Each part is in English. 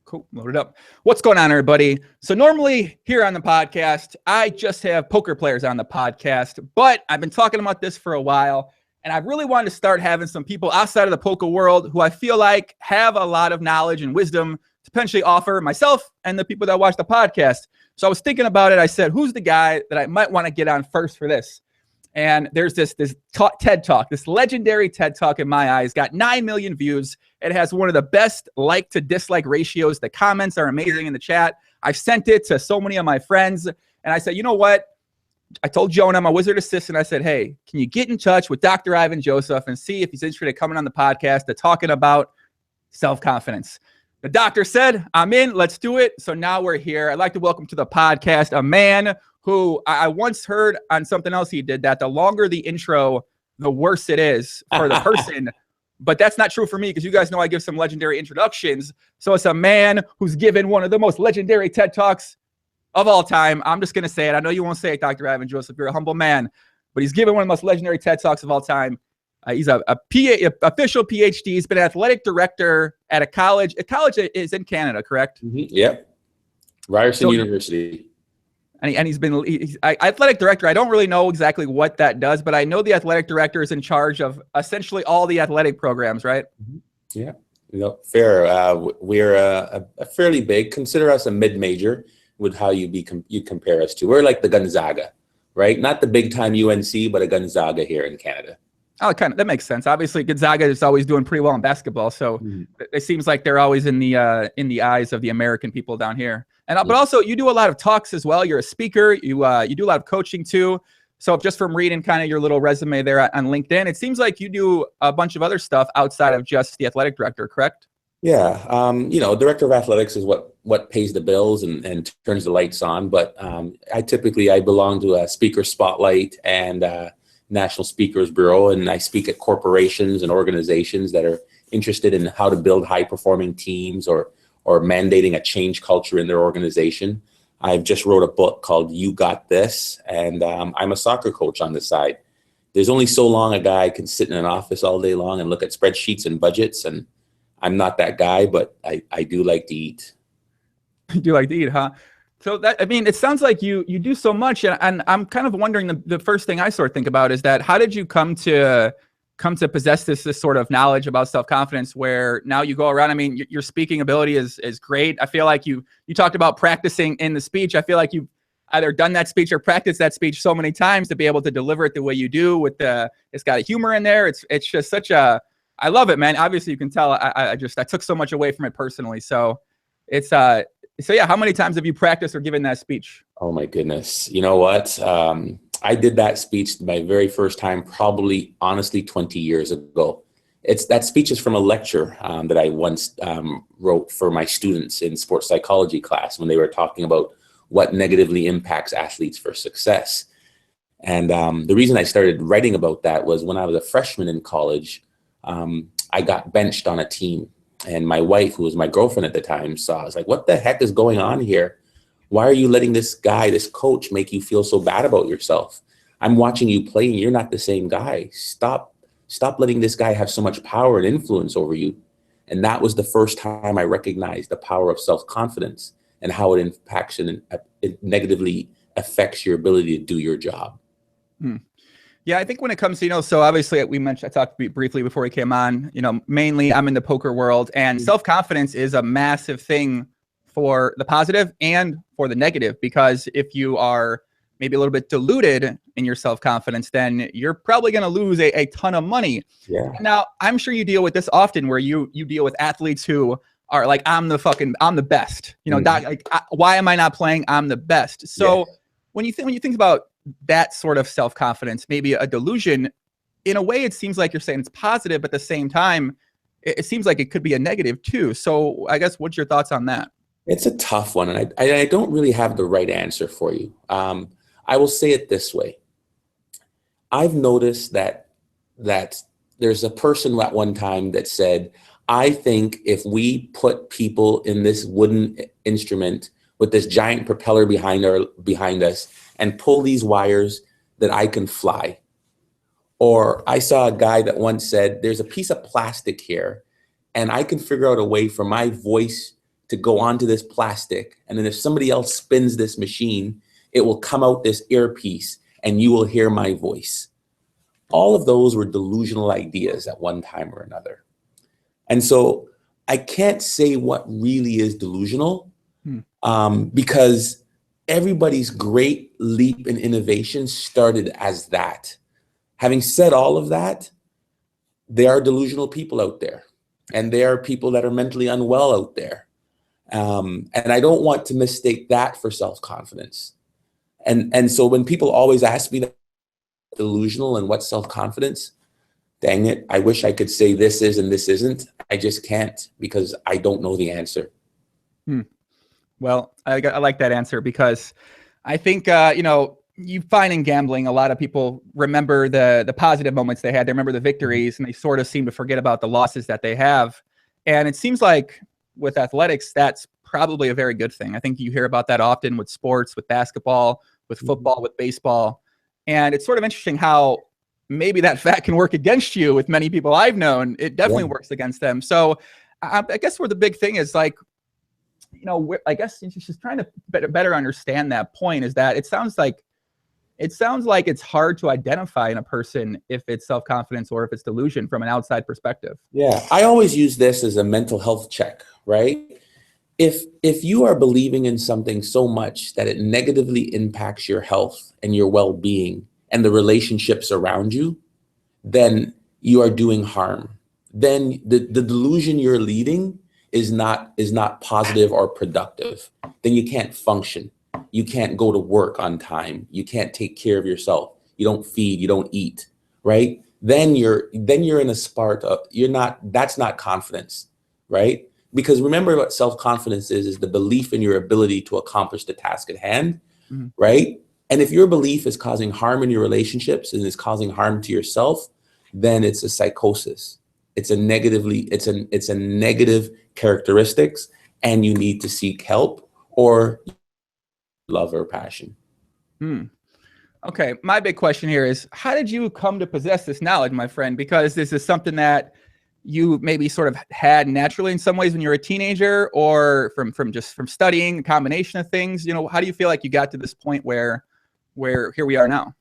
Cool. Load it up. What's going on, everybody? So normally here on the podcast, I just have poker players on the podcast, but I've been talking about this for a while, and I really wanted to start having some people outside of the poker world who I feel like have a lot of knowledge and wisdom to potentially offer myself and the people that watch the podcast. So I was thinking about it. I said, who's the guy that I might want to get on first for this? And there's this TED Talk, this legendary TED Talk in my eyes, got 9 million views. It has one of the best like to dislike ratios. The comments are amazing in the chat. I've sent it to so many of my friends. And I said, you know what? I told Jonah, my wizard assistant, I said, hey, can you get in touch with Dr. Ivan Joseph and see if he's interested in coming on the podcast to talking about self-confidence? The doctor said, I'm in, let's do it. So now we're here. I'd like to welcome to the podcast a man who I once heard on something else he did, that the longer the intro, the worse it is for the person. But that's not true for me, because you guys know I give some legendary introductions. So it's a man who's given one of the most legendary TED Talks of all time. I'm just going to say it. I know you won't say it, Dr. Ivan Joseph. You're a humble man. But he's given one of the most legendary TED Talks of all time. He's a official PhD. He's been athletic director at a college. A college is in Canada, correct? Mm-hmm. Yep. Ryerson University. And he's athletic director. I don't really know exactly what that does, but I know the athletic director is in charge of essentially all the athletic programs, right? Yeah, fair. We're a fairly big. Consider us a mid-major with how you compare us to. We're like the Gonzaga, right? Not the big-time UNC, but a Gonzaga here in Canada. Oh, that makes sense. Obviously, Gonzaga is always doing pretty well in basketball, so it seems like they're always in the eyes of the American people down here. And but also, you do a lot of talks as well. You're a speaker. You do a lot of coaching too. So just from reading kind of your little resume there on LinkedIn, it seems like you do a bunch of other stuff outside of just the athletic director, correct? Yeah. Director of athletics is what pays the bills and turns the lights on. But I belong to a speaker spotlight and National Speakers Bureau, and I speak at corporations and organizations that are interested in how to build high-performing teams or mandating a change culture in their organization. I've just wrote a book called You Got This, and I'm a soccer coach on the side. There's only so long a guy can sit in an office all day long and look at spreadsheets and budgets, and I'm not that guy, but I do like to eat. You do like to eat, huh? So it sounds like you do so much, and I'm kind of wondering, the first thing I sort of think about is that how did you come to possess this sort of knowledge about self-confidence, where now you go around? I mean, your speaking ability is great. I feel like you talked about practicing in the speech. I feel like you've either done that speech or practiced that speech so many times to be able to deliver it the way you do. It's got a humor in there. It's just I love it, man. Obviously, you can tell I took so much away from it personally. So it's So yeah, how many times have you practiced or given that speech? Oh my goodness. You know what? I did that speech my very first time, probably honestly 20 years ago. That speech is from a lecture that I once wrote for my students in sports psychology class when they were talking about what negatively impacts athletes for success. And the reason I started writing about that was when I was a freshman in college, I got benched on a team. And my wife, who was my girlfriend at the time, saw, I was like, what the heck is going on here? Why are you letting this guy, this coach, make you feel so bad about yourself? I'm watching you play and you're not the same guy. Stop letting this guy have so much power and influence over you. And that was the first time I recognized the power of self-confidence and how it impacts and it negatively affects your ability to do your job. Yeah, I think when it comes to, so obviously I talked briefly before we came on, mainly I'm in the poker world, and self-confidence is a massive thing for the positive and for the negative, because if you are maybe a little bit diluted in your self-confidence, then you're probably going to lose a ton of money. Yeah. Now, I'm sure you deal with this often, where you deal with athletes who are like, I'm the best, Doc, like, why am I not playing? I'm the best. So when you think about that sort of self-confidence, maybe a delusion, in a way, it seems like you're saying it's positive, but at the same time, it seems like it could be a negative too. So I guess, what's your thoughts on that? It's a tough one, and I don't really have the right answer for you. I will say it this way. I've noticed that there's a person at one time that said, I think if we put people in this wooden instrument with this giant propeller behind us and pull these wires, that I can fly. Or I saw a guy that once said, there's a piece of plastic here and I can figure out a way for my voice to go onto this plastic. And then if somebody else spins this machine, it will come out this earpiece and you will hear my voice. All of those were delusional ideas at one time or another. And so I can't say what really is delusional because everybody's great leap in innovation started as that. Having said all of that, there are delusional people out there, and there are people that are mentally unwell out there. And I don't want to mistake that for self-confidence. And so when people always ask me that delusional and what's self-confidence, dang it, I wish I could say this is and this isn't. I just can't because I don't know the answer. Well, I like that answer because I think, you find in gambling, a lot of people remember the positive moments they had. They remember the victories and they sort of seem to forget about the losses that they have. And it seems like with athletics, that's probably a very good thing. I think you hear about that often with sports, with basketball, with football, with baseball. And it's sort of interesting how maybe that fact can work against you with many people I've known. It definitely works against them. So I guess where the big thing is like, I guess just trying to better understand that point is that it sounds like it's hard to identify in a person if it's self-confidence or if it's delusion from an outside perspective. Yeah, I always use this as a mental health check, right? If you are believing in something so much that it negatively impacts your health and your well-being and the relationships around you, then you are doing harm. Then the delusion you're leading is not positive or productive. Then you can't function. You can't go to work on time. You can't take care of yourself. You don't feed, you don't eat, right? Then you're in a spark of, that's not confidence, right? Because remember what self-confidence is the belief in your ability to accomplish the task at hand, right? And if your belief is causing harm in your relationships and is causing harm to yourself, then it's a psychosis. It's a negative characteristics, and you need to seek help or love or passion. Okay, my big question here is, how did you come to possess this knowledge, my friend? Because this is something that you maybe sort of had naturally in some ways when you were a teenager, or from studying, a combination of things. How do you feel like you got to this point where here we are now?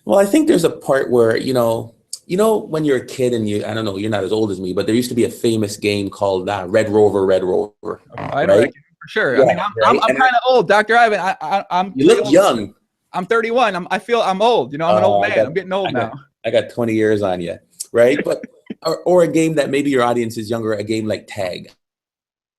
Well, I think there's a part where, when you're a kid and I don't know, you're not as old as me, but there used to be a famous game called Red Rover, Red Rover. I know, right? For sure. Yeah, I mean, I'm kind of old, Dr. Ivan. I'm you look young. I'm 31. I feel I'm old. I'm an old man. I'm getting old now. I got 20 years on you, right? But or a game that maybe your audience is younger, a game like tag.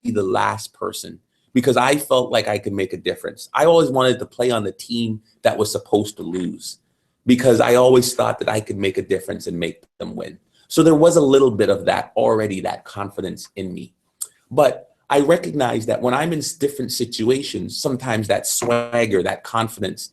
Be the last person, because I felt like I could make a difference. I always wanted to play on the team that was supposed to lose, because I always thought that I could make a difference and make them win. So there was a little bit of that already, that confidence in me. But I recognize that when I'm in different situations, sometimes that swagger, that confidence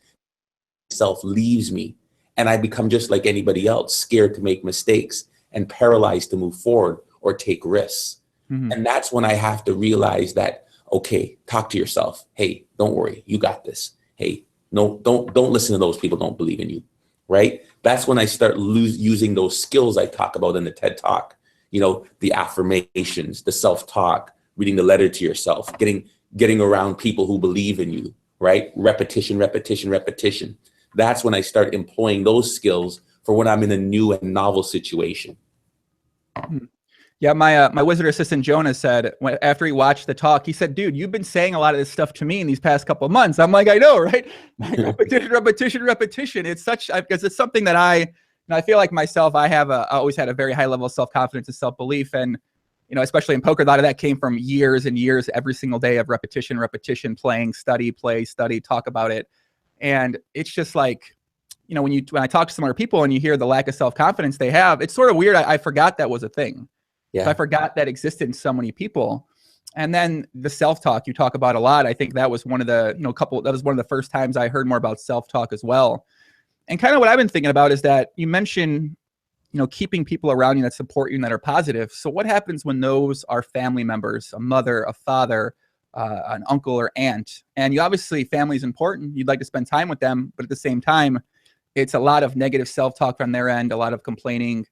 self leaves me, and I become just like anybody else, scared to make mistakes and paralyzed to move forward or take risks. And that's when I have to realize that, okay, talk to yourself. Hey, don't worry, you got this. Hey, no, don't listen to those people who don't believe in you, right? That's when I start using those skills I talk about in the TED Talk, the affirmations, the self-talk, reading the letter to yourself, getting around people who believe in you, right? Repetition, repetition, repetition. That's when I start employing those skills for when I'm in a new and novel situation. Yeah, my wizard assistant Jonah said after he watched the talk, he said, "Dude, you've been saying a lot of this stuff to me in these past couple of months." I'm like, I know, right? Repetition, repetition, repetition. It's because it's something that I feel like myself. I always had a very high level of self-confidence and self-belief, and especially in poker, a lot of that came from years and years, every single day of repetition, playing, study, play, study, talk about it, and it's just like, when I talk to some other people and you hear the lack of self-confidence they have, it's sort of weird. I forgot that was a thing. Yeah. I forgot that existed in so many people. And then the self-talk you talk about a lot. I think that was one of the, that was one of the first times I heard more about self-talk as well. And kind of what I've been thinking about is that you mentioned, keeping people around you that support you and that are positive. So what happens when those are family members, a mother, a father, an uncle or aunt? And obviously family is important. You'd like to spend time with them, but at the same time, it's a lot of negative self-talk from their end, a lot of complaining,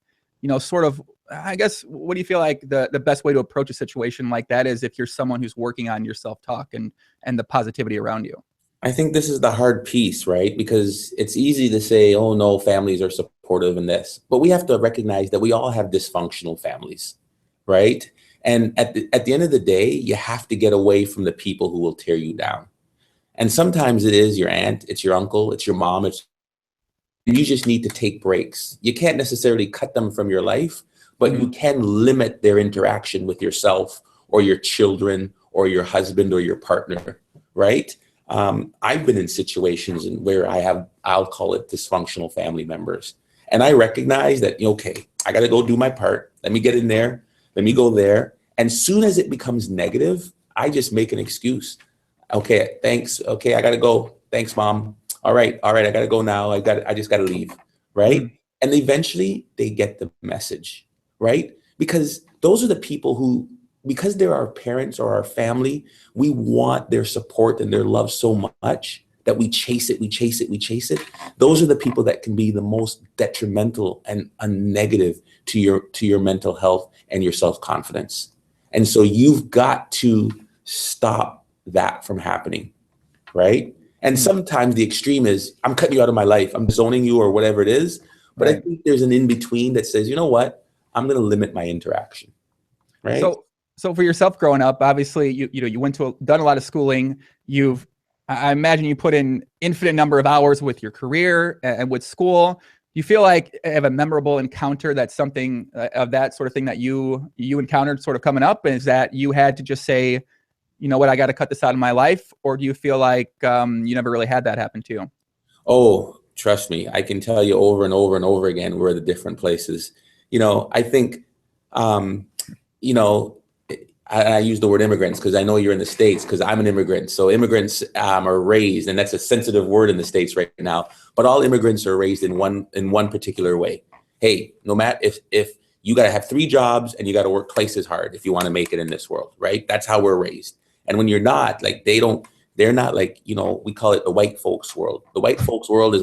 sort of I guess, what do you feel like the best way to approach a situation like that is if you're someone who's working on your self-talk and the positivity around you? I think this is the hard piece, right? Because it's easy to say, oh no, families are supportive in this, but we have to recognize that we all have dysfunctional families, right? And at the end of the day, you have to get away from the people who will tear you down. And sometimes it is your aunt, it's your uncle, it's your mom, you just need to take breaks. You can't necessarily cut them from your life, but you can limit their interaction with yourself or your children or your husband or your partner, right? I've been in situations where I'll call it dysfunctional family members. And I recognize that, okay, I got to go do my part. Let me get in there. Let me go there. And soon as it becomes negative, I just make an excuse. Okay, thanks. Okay, I got to go. Thanks, mom. All right. I got to go now. I just got to leave. Right. And eventually they get the message, right? Because those are the people who, because they're our parents or our family, we want their support and their love so much that we chase it. Those are the people that can be the most detrimental and negative to your mental health and your self-confidence. And so you've got to stop that from happening, right? And sometimes the extreme is, I'm cutting you out of my life, I'm zoning you or whatever it is. But I think there's an in-between that says, you know what, I'm going to limit my interaction, right? So for yourself growing up, obviously you went to done a lot of schooling. I imagine you put in infinite number of hours with your career and with school. Do you feel like you have a memorable encounter that's something of that sort of thing that you encountered sort of coming up? And is that you had to just say, you know what, I got to cut this out of my life? Or do you feel like you never really had that happen to you? Oh, trust me, I can tell you over and over and over again where the different places. I think, I use the word immigrants because I know you're in the States, because I'm an immigrant. So immigrants are raised, and that's a sensitive word in the States right now, but all immigrants are raised in one particular way. Hey, no matter if you got to have 3 jobs and you got to work twice as hard if you want to make it in this world, right? That's how we're raised. And when you're not, like, they're not like, we call it the white folks world. The white folks world is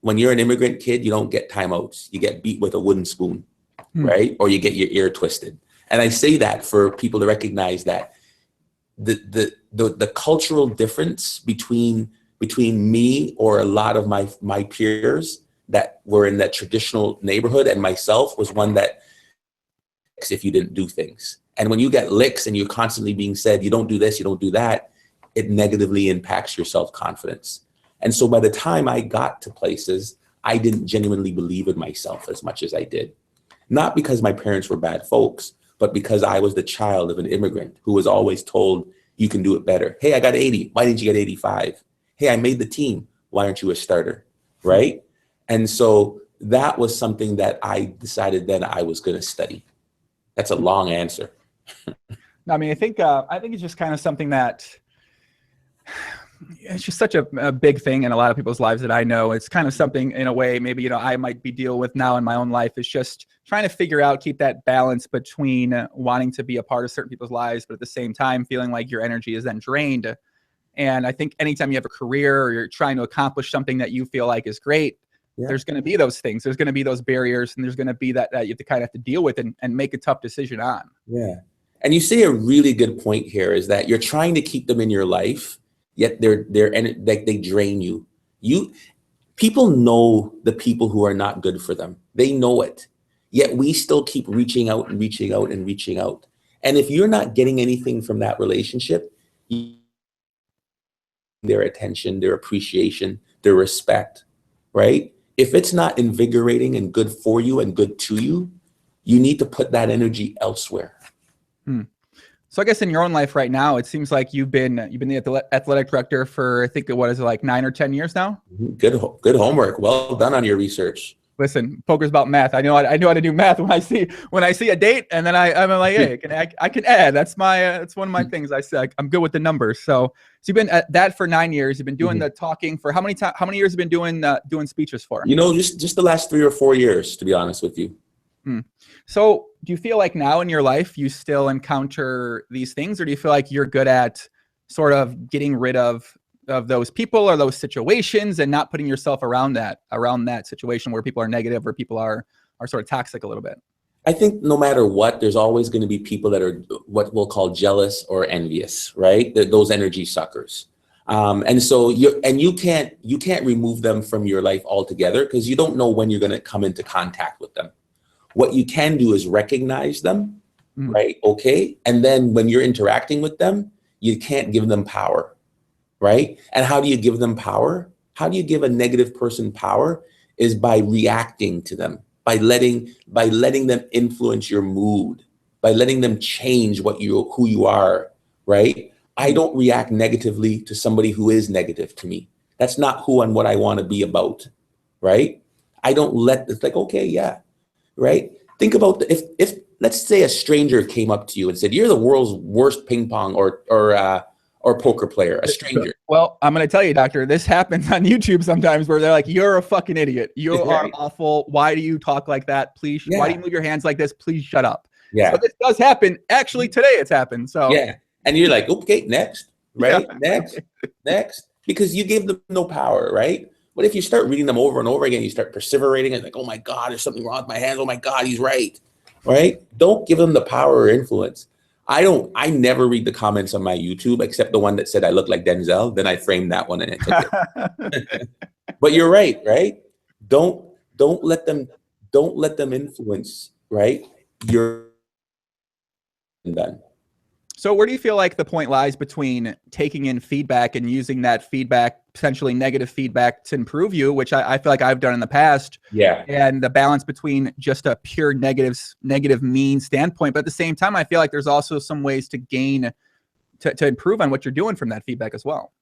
when you're an immigrant kid, you don't get timeouts. You get beat with a wooden spoon. Right? Or you get your ear twisted. And I say that for people to recognize that the cultural difference between me or a lot of my peers that were in that traditional neighborhood and myself was one that, if you didn't do things. And when you get licks and you're constantly being said, you don't do this, you don't do that, it negatively impacts your self-confidence. And so by the time I got to places, I didn't genuinely believe in myself as much as I did. Not because my parents were bad folks, but because I was the child of an immigrant who was always told, you can do it better. Hey, I got 80. Why didn't you get 85? Hey, I made the team. Why aren't you a starter? Right? And so that was something that I decided then I was going to study. That's a long answer. I mean, I think it's just kind of something that it's just such a big thing in a lot of people's lives that I know. It's kind of something in a way, maybe, I might be dealing with now in my own life. It's just trying to figure out, keep that balance between wanting to be a part of certain people's lives, but at the same time, feeling like your energy is then drained. And I think anytime you have a career or you're trying to accomplish something that you feel like is great, there's going to be those things. There's going to be those barriers, and there's going to be that you have to kind of have to deal with and make a tough decision on. Yeah. And you say a really good point here is that you're trying to keep them in your life, yet they drain you. People know the people who are not good for them. They know it. Yet we still keep reaching out and reaching out and reaching out. And if you're not getting anything from that relationship, their attention, their appreciation, their respect, right? If it's not invigorating and good for you and good to you, you need to put that energy elsewhere. So I guess in your own life right now, it seems like you've been the athletic director for, I think, what is it, like 9 or 10 years now? Good homework. Well done on your research. Listen, poker's about math. I know how to do math when I see a date, and then I'm like, hey, I can add. That's one of my things. I say I'm good with the numbers. So you've been at that for 9 years. You've been doing the talking for how many years have you been doing speeches for? Just the last 3 or 4 years, to be honest with you. So do you feel like now in your life you still encounter these things, or do you feel like you're good at sort of getting rid of those people or those situations and not putting yourself around that situation where people are negative or people are sort of toxic a little bit? I think no matter what, there's always going to be people that are what we'll call jealous or envious, right? Those energy suckers. And so you can't remove them from your life altogether, because you don't know when you're going to come into contact with them. What you can do is recognize them, right? Okay. And then when you're interacting with them, you can't give them power, right? And how do you give them power? How do you give a negative person power? Is by reacting to them, by letting them influence your mood, by letting them change who you are, right? I don't react negatively to somebody who is negative to me. That's not who and what I want to be about, right? I don't it's like, okay, yeah, right? Think about if let's say a stranger came up to you and said, "You're the world's worst ping pong or poker player," a stranger. Well, I'm going to tell you, doctor, this happens on YouTube sometimes where they're like, "You're a fucking idiot. You are awful. Why do you talk like that? Please, why do you move your hands like this? Please shut up." Yeah. So this does happen. Actually, today it's happened. So yeah. And you're like, okay, next, right? Yeah. Next, because you gave them no power, right? But if you start reading them over and over again, you start perseverating and like, oh my God, there's something wrong with my hands. Oh my God, he's right. Right? Don't give them the power or influence. I never read the comments on my YouTube except the one that said I look like Denzel. Then I framed that one and I took it. But you're right? Don't let them influence, right? You're done. So where do you feel like the point lies between taking in feedback and using that feedback, potentially negative feedback, to improve you, which I feel like I've done in the past, and the balance between just a pure negative mean standpoint, but at the same time, I feel like there's also some ways to gain, to improve on what you're doing from that feedback as well.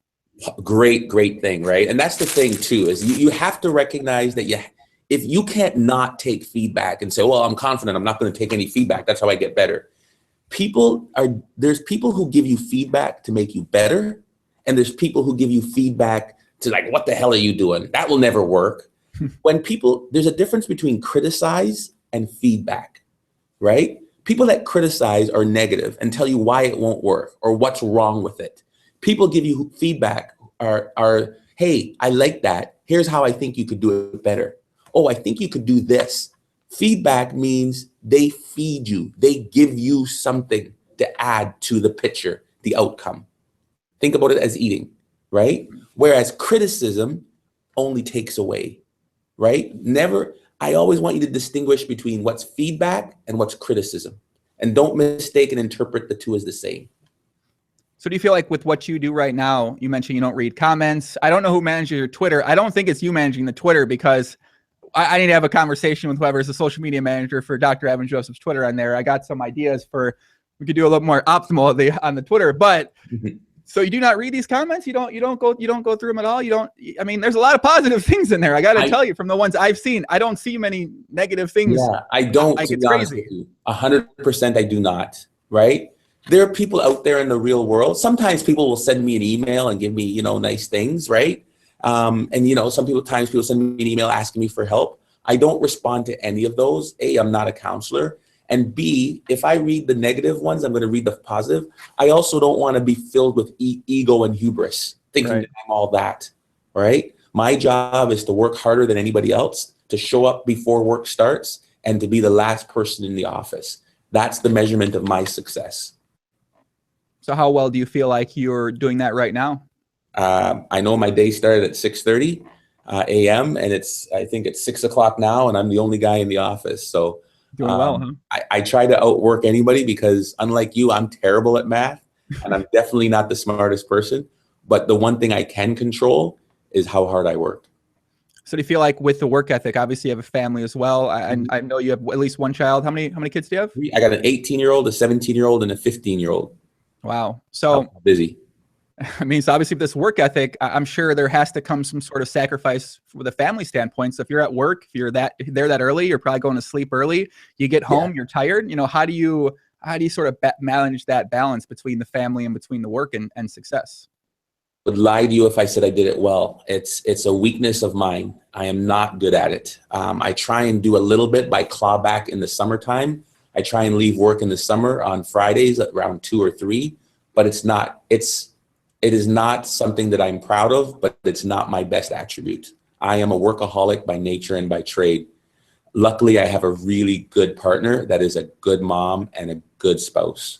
Great thing, right? And that's the thing too, is you have to recognize that if you can't not take feedback and say, well, I'm confident, I'm not going to take any feedback, that's how I get better. There's people who give you feedback to make you better, and there's people who give you feedback to like, what the hell are you doing? That will never work. There's a difference between criticize and feedback, right? People that criticize are negative and tell you why it won't work or what's wrong with it. People give you feedback are, hey, I like that. Here's how I think you could do it better. Oh, I think you could do this. Feedback means they feed you. They give you something to add to the picture, the outcome. Think about it as eating, right? Whereas criticism only takes away, right? I always want you to distinguish between what's feedback and what's criticism. And don't mistake and interpret the two as the same. So do you feel like with what you do right now, you mentioned you don't read comments. I don't know who manages your Twitter. I don't think it's you managing the Twitter, because I need to have a conversation with whoever's the social media manager for Dr. Evan Joseph's Twitter on there. I got some ideas we could do a little more optimal on the Twitter, but so you do not read these comments? You don't go through them at all? I mean, there's a lot of positive things in there. I got to tell you, from the ones I've seen, I don't see many negative things. Yeah, I don't, to be honest with you. 100% I do not, right? There are people out there in the real world. Sometimes people will send me an email and give me, nice things, right? And sometimes people send me an email asking me for help. I don't respond to any of those. A, I'm not a counselor. And B, if I read the negative ones, I'm going to read the positive. I also don't want to be filled with ego and hubris, thinking that I'm all that, right? My job is to work harder than anybody else, to show up before work starts, and to be the last person in the office. That's the measurement of my success. So how well do you feel like you're doing that right now? I know my day started at 6:30 a.m. and I think it's 6 o'clock now, and I'm the only guy in the office. So doing well, huh? I try to outwork anybody, because unlike you, I'm terrible at math, and I'm definitely not the smartest person. But the one thing I can control is how hard I work. So do you feel like with the work ethic, obviously you have a family as well. I know you have at least one child. How many kids do you have? I got an 18-year-old, a 17-year-old, and a 15-year-old. Wow. So I'm busy. I mean, so obviously with this work ethic, I'm sure there has to come some sort of sacrifice with a family standpoint. So if you're at work, if you're there that early, you're probably going to sleep early. You get home, you're tired. How do you sort of manage that balance between the family and between the work and success? I would lie to you if I said I did it well. It's a weakness of mine. I am not good at it. I try and do a little bit by clawback in the summertime. I try and leave work in the summer on Fridays at around 2 or 3, but it is not something that I'm proud of, but it's not my best attribute. I am a workaholic by nature and by trade. luckily I have a really good partner that is a good mom and a good spouse.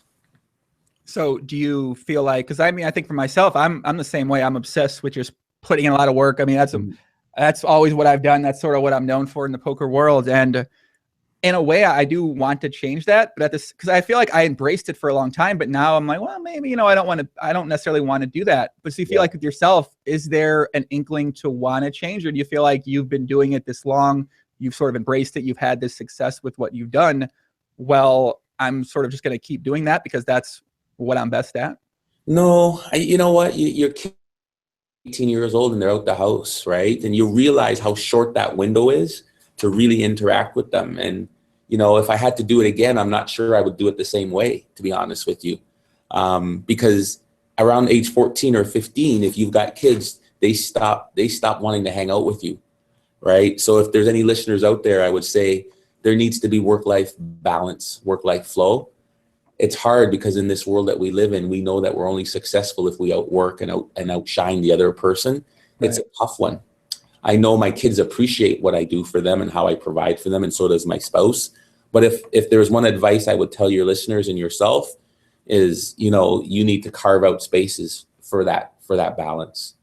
So do you feel like, because I mean, I think for myself, I'm the same way. I'm obsessed with just putting in a lot of work. I mean, that's always what I've done. That's sort of what I'm known for in the poker world. And in a way, I do want to change that, but because I feel like I embraced it for a long time, but now I'm like, well, maybe, I don't necessarily want to do that. But so you feel like with yourself, is there an inkling to want to change, or do you feel like you've been doing it this long, you've sort of embraced it, you've had this success with what you've done? Well, I'm sort of just going to keep doing that because that's what I'm best at. No, you know what? You're 18 years old and they're out the house, right? And you realize how short that window is to really interact with them. And, if I had to do it again, I'm not sure I would do it the same way, to be honest with you. Because around age 14 or 15, if you've got kids, they stop wanting to hang out with you, right? So if there's any listeners out there, I would say there needs to be work-life balance, work-life flow. It's hard because in this world that we live in, we know that we're only successful if we outwork and outshine the other person. Right. It's a tough one. I know my kids appreciate what I do for them and how I provide for them, and so does my spouse. But if there's one advice I would tell your listeners and yourself is, you need to carve out spaces for that balance.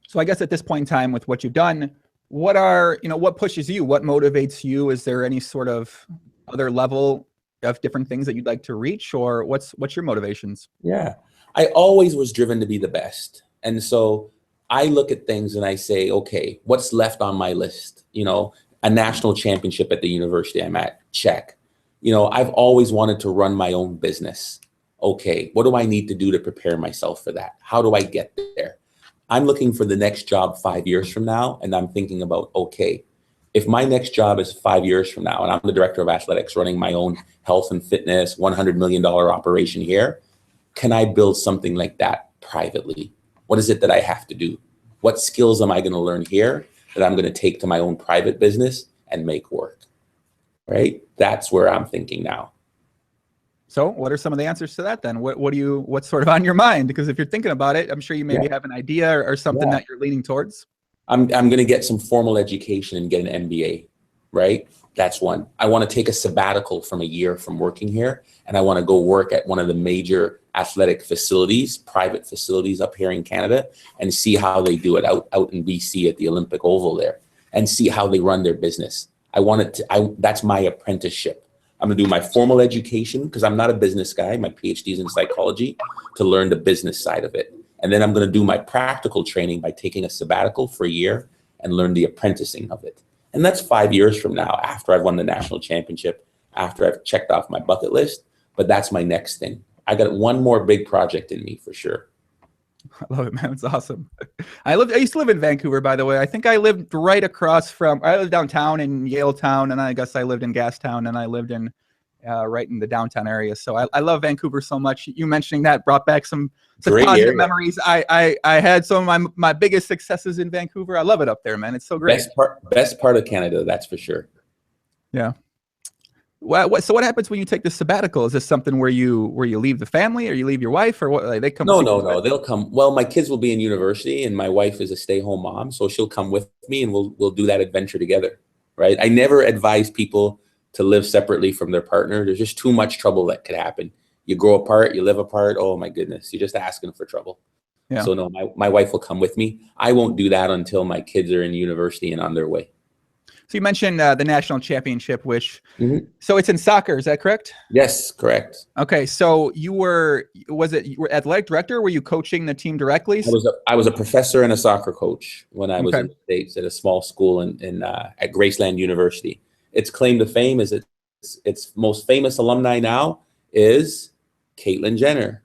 So I guess at this point in time, with what you've done, what pushes you? What motivates you? Is there any sort of other level of different things that you'd like to reach, or what's your motivations? Yeah, I always was driven to be the best. And so I look at things and I say, okay, what's left on my list? A national championship at the university I'm at, check. I've always wanted to run my own business. Okay, what do I need to do to prepare myself for that? How do I get there? I'm looking for the next job 5 years from now, and I'm thinking about, okay, if my next job is 5 years from now and I'm the director of athletics running my own health and fitness, $100 million operation here, can I build something like that privately? What is it that I have to do? What skills am I going to learn here that I'm going to take to my own private business and make work? Right? That's where I'm thinking now. So what are some of the answers to that then? What's sort of on your mind? Because if you're thinking about it, I'm sure you maybe have an idea or something that you're leaning towards. I'm going to get some formal education and get an MBA, right? That's one. I want to take a sabbatical from a year from working here, and I want to go work at one of the major athletic facilities, private facilities up here in Canada, and see how they do it out in BC at the Olympic Oval there, and see how they run their business. That's my apprenticeship. I'm going to do my formal education because I'm not a business guy. My PhD is in psychology, to learn the business side of it. And then I'm going to do my practical training by taking a sabbatical for a year and learn the apprenticing of it. And that's 5 years from now, after I've won the national championship, after I've checked off my bucket list. But that's my next thing. I got one more big project in me for sure. I love it, man. It's awesome. I used to live in Vancouver, by the way. I think I lived right across from, I lived downtown in Yaletown, and I guess I lived in Gastown, and I lived in right in the downtown area. So I love Vancouver so much. You mentioning that brought back some positive memories. I had some of my biggest successes in Vancouver. I love it up there, man. It's so great. Best part of Canada, that's for sure. Yeah. So what happens when you take the sabbatical? Is this something where you leave the family, or you leave your wife, or what? Like, they come? No. They'll come. Well, my kids will be in university, and my wife is a stay-home mom, so she'll come with me, and we'll do that adventure together. Right? I never advise people to live separately from their partner. There's just too much trouble that could happen. You grow apart, you live apart. Oh my goodness, you're just asking for trouble. Yeah. So no, my wife will come with me. I won't do that until my kids are in university and on their way. So you mentioned the national championship, which, so it's in soccer, is that correct? Yes, correct. Okay, so you were athletic director, or were you coaching the team directly? I was a professor and a soccer coach when I was in the States at a small school at Graceland University. Its claim to fame is its most famous alumni now is Caitlyn Jenner.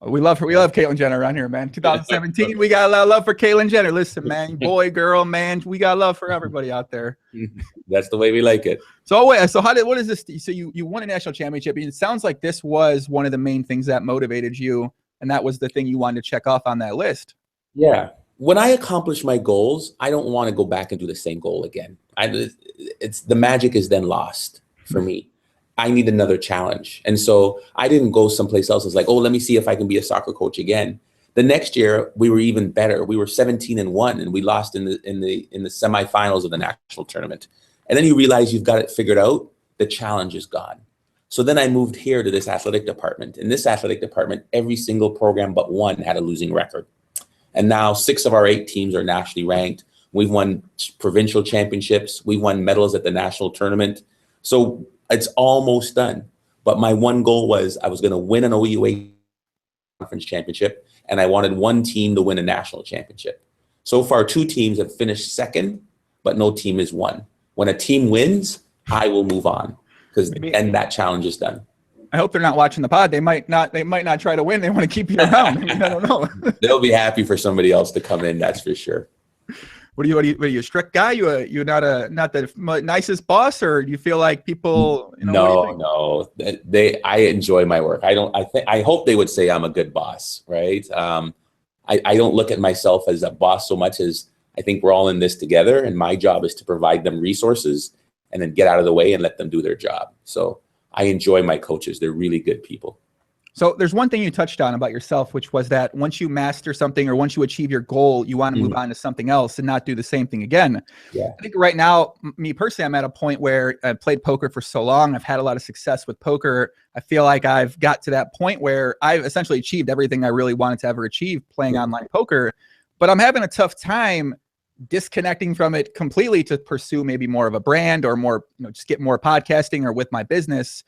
We love Caitlyn Jenner around here, man. 2017, we got a lot of love for Caitlyn Jenner. Listen, man, boy, girl, man, we got love for everybody out there. That's the way we like it. So wait, what is this? So you won a national championship. It sounds like this was one of the main things that motivated you, and that was the thing you wanted to check off on that list. Yeah. When I accomplish my goals, I don't want to go back and do the same goal again. The magic is then lost for me. I need another challenge. And so I didn't go someplace else. It's like, oh, let me see if I can be a soccer coach again. The next year we were even better. We were 17-1, and we lost in the semifinals of the national tournament. And then you realize you've got it figured out. The challenge is gone. So then I moved here to this athletic department. In this athletic department, every single program but one had a losing record. And now 6 of our 8 teams are nationally ranked. We've won provincial championships. We've won medals at the national tournament. So it's almost done. But my one goal was I was going to win an OUA conference championship, and I wanted one team to win a national championship. So far, 2 teams have finished second, but no team has won. When a team wins, I will move on, because then that challenge is done. I hope they're not watching the pod. They might not try to win. They want to keep you around. I mean, I don't know. They'll be happy for somebody else to come in. That's for sure. What are you a strict guy? You're not the nicest boss, or do you feel like people? No. I enjoy my work. I hope they would say I'm a good boss, right? I don't look at myself as a boss so much as I think we're all in this together, and my job is to provide them resources and then get out of the way and let them do their job. So I enjoy my coaches. They're really good people. So there's one thing you touched on about yourself, which was that once you master something or once you achieve your goal, you want to move on to something else and not do the same thing again. Yeah. I think right now, me personally, I'm at a point where I've played poker for so long. I've had a lot of success with poker. I feel like I've got to that point where I've essentially achieved everything I really wanted to ever achieve playing online poker, but I'm having a tough time disconnecting from it completely to pursue maybe more of a brand or more, just get more podcasting or with my business.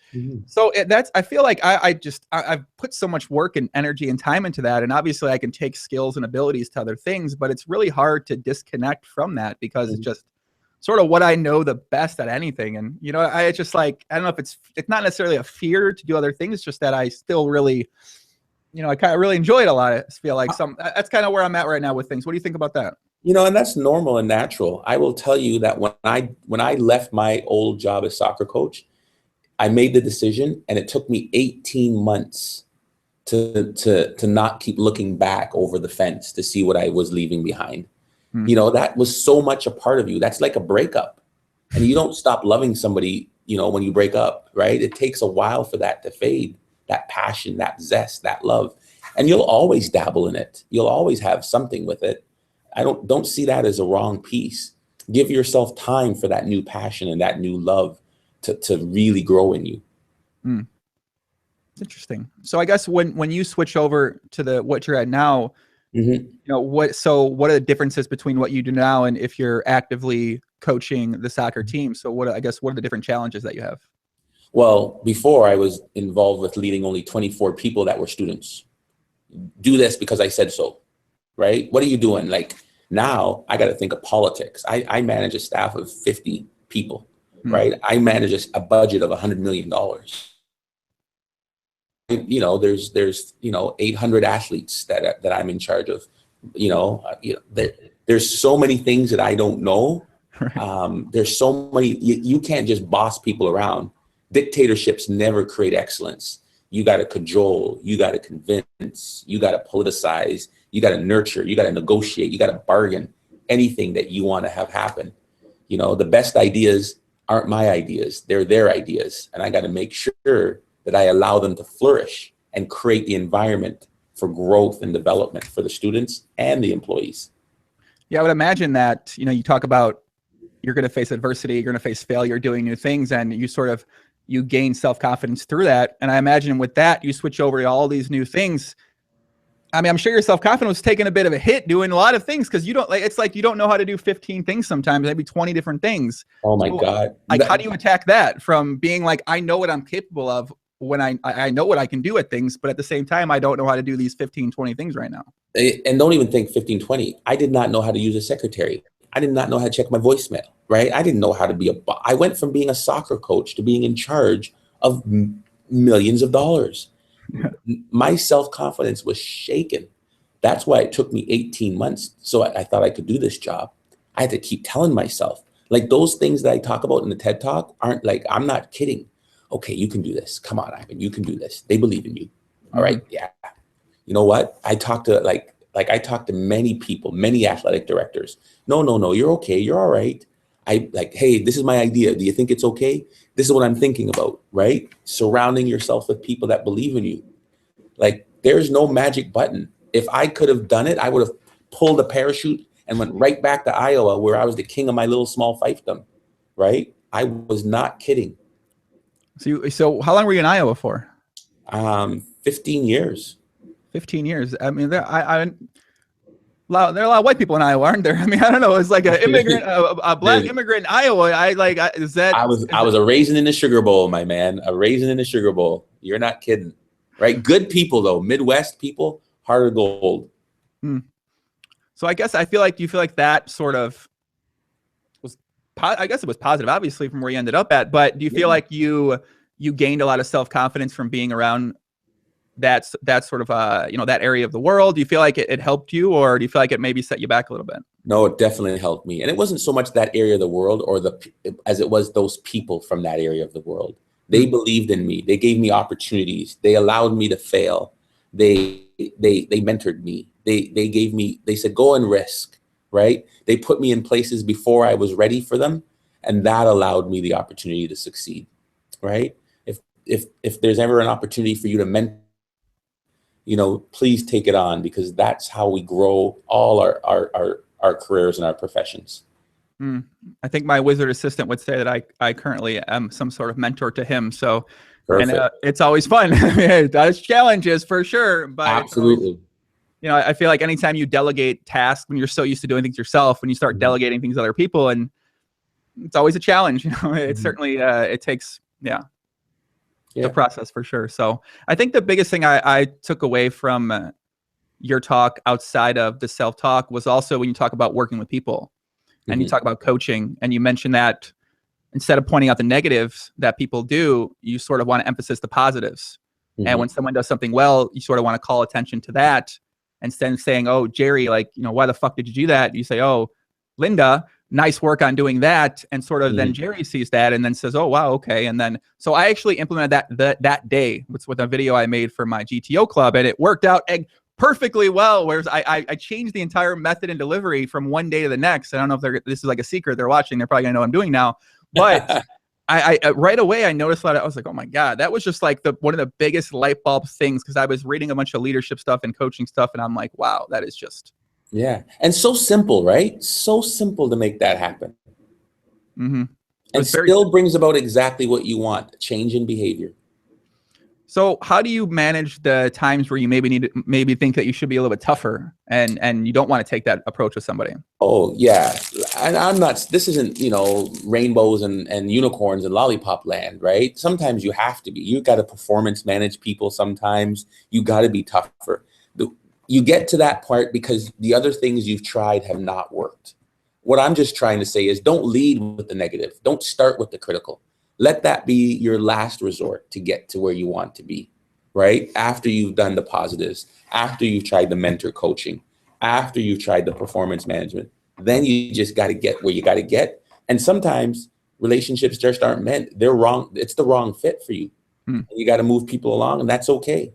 So I feel like I've put so much work and energy and time into that. And obviously I can take skills and abilities to other things, but it's really hard to disconnect from that because it's just sort of what I know the best at anything. And, I just I don't know if it's not necessarily a fear to do other things. It's just that I still really, I kind of really enjoy it a lot. I feel like that's kind of where I'm at right now with things. What do you think about that? And that's normal and natural. I will tell you that when I left my old job as soccer coach, I made the decision, and it took me 18 months to not keep looking back over the fence to see what I was leaving behind. That was so much a part of you. That's like a breakup, and you don't stop loving somebody, when you break up, right? It takes a while for that to fade, that passion, that zest, that love, and you'll always dabble in it. You'll always have something with it. I don't see that as a wrong piece. Give yourself time for that new passion and that new love to really grow in you. Interesting. So I guess when you switch over to what you're at now, what are the differences between what you do now and if you're actively coaching the soccer team? So what are the different challenges that you have? Well, before I was involved with leading only 24 people that were students. Do this because I said so. Right? What are you doing? Like now I got to think of politics. I manage a staff of 50 people, right? I manage a budget of $100 million. There's 800 athletes that I'm in charge of. There's so many things that I don't know. There's so many, you can't just boss people around. Dictatorships never create excellence. You got to cajole, you got to convince, you got to politicize, you got to nurture, you got to negotiate, you got to bargain anything that you want to have happen. The best ideas aren't my ideas, they're their ideas. And I got to make sure that I allow them to flourish and create the environment for growth and development for the students and the employees. Yeah, I would imagine that, you talk about you're going to face adversity, you're going to face failure doing new things, and you gain self-confidence through that. And I imagine with that, you switch over to all these new things. I mean, I'm sure your self-confidence was taking a bit of a hit doing a lot of things because it's like you don't know how to do 15 things sometimes, maybe 20 different things. Oh my God. How do you attack that from being like, I know what I'm capable of when I know what I can do at things, but at the same time, I don't know how to do these 15, 20 things right now. And don't even think 15, 20. I did not know how to use a secretary. I did not know how to check my voicemail, right? I didn't know how to I went from being a soccer coach to being in charge of millions of dollars. My self-confidence was shaken. That's why it took me 18 months. So I thought I could do this job. I had to keep telling myself, like those things that I talk about in the TED Talk aren't like, I'm not kidding. Okay, you can do this. Come on, Ivan, you can do this. They believe in you. All right, yeah. You know what? I talked to I talked to many people, many athletic directors. No, you're okay. You're all right. Hey, this is my idea. Do you think it's okay? This is what I'm thinking about, right? Surrounding yourself with people that believe in you. Like there's no magic button. If I could have done it, I would have pulled a parachute and went right back to Iowa where I was the king of my little small fiefdom. right? I was not kidding. So how long were you in Iowa for? 15 years. 15 years. I mean, there are a lot of white people in Iowa, aren't there? I mean, I don't know. It's like an immigrant, a black immigrant in Iowa. I was a raisin in the sugar bowl, my man. A raisin in the sugar bowl. You're not kidding, right? Good people though. Midwest people, heart of gold. So I guess I feel like, do you feel like that sort of was, I guess it was positive, obviously, from where you ended up at, but do you feel like you gained a lot of self-confidence from being around that sort of, that area of the world? Do you feel like it helped you, or do you feel like it maybe set you back a little bit? No, it definitely helped me. And it wasn't so much that area of the world as it was those people from that area of the world. They believed in me. They gave me opportunities. They allowed me to fail. They mentored me. They said, go and risk, right? They put me in places before I was ready for them. And that allowed me the opportunity to succeed, right? If there's ever an opportunity for you to mentor, please take it on, because that's how we grow all our careers and our professions. I think my wizard assistant would say that I currently am some sort of mentor to him. So, perfect. And it's always fun. There's challenges for sure, but absolutely. I feel like anytime you delegate tasks, when you're so used to doing things yourself, when you start delegating things to other people, and it's always a challenge. It certainly it takes the process for sure. So I think the biggest thing I took away from your talk outside of the self-talk was also when you talk about working with people and you talk about coaching, and you mentioned that instead of pointing out the negatives that people do, you sort of want to emphasize the positives. And when someone does something well, you sort of want to call attention to that instead of saying, oh, Jerry, why the fuck did you do that? You say, oh, Linda, nice work on doing that. And sort of then Jerry sees that and then says, oh, wow, okay. And then, so I actually implemented that day with a video I made for my GTO club, and it worked out perfectly well. Whereas I changed the entire method and delivery from one day to the next. I don't know if this is like a secret they're watching. They're probably gonna know what I'm doing now. But I right away, I noticed that. I was like, oh my God, that was just like one of the biggest light bulb things, because I was reading a bunch of leadership stuff and coaching stuff, and I'm like, wow, that is just. Yeah. And so simple, right? So simple to make that happen. And still brings about exactly what you want, change in behavior. So how do you manage the times where you maybe think that you should be a little bit tougher and you don't want to take that approach with somebody? Oh yeah. And I'm not, this isn't, rainbows and unicorns and lollipop land, right? Sometimes you have to be, you got to performance manage people. Sometimes you got to be tougher. You get to that part because the other things you've tried have not worked. What I'm just trying to say is don't lead with the negative. Don't start with the critical. Let that be your last resort to get to where you want to be, right? After you've done the positives, after you've tried the mentor coaching, after you've tried the performance management, then you just got to get where you got to get. And sometimes relationships just aren't meant. They're wrong. It's the wrong fit for you. And you got to move people along, and that's okay.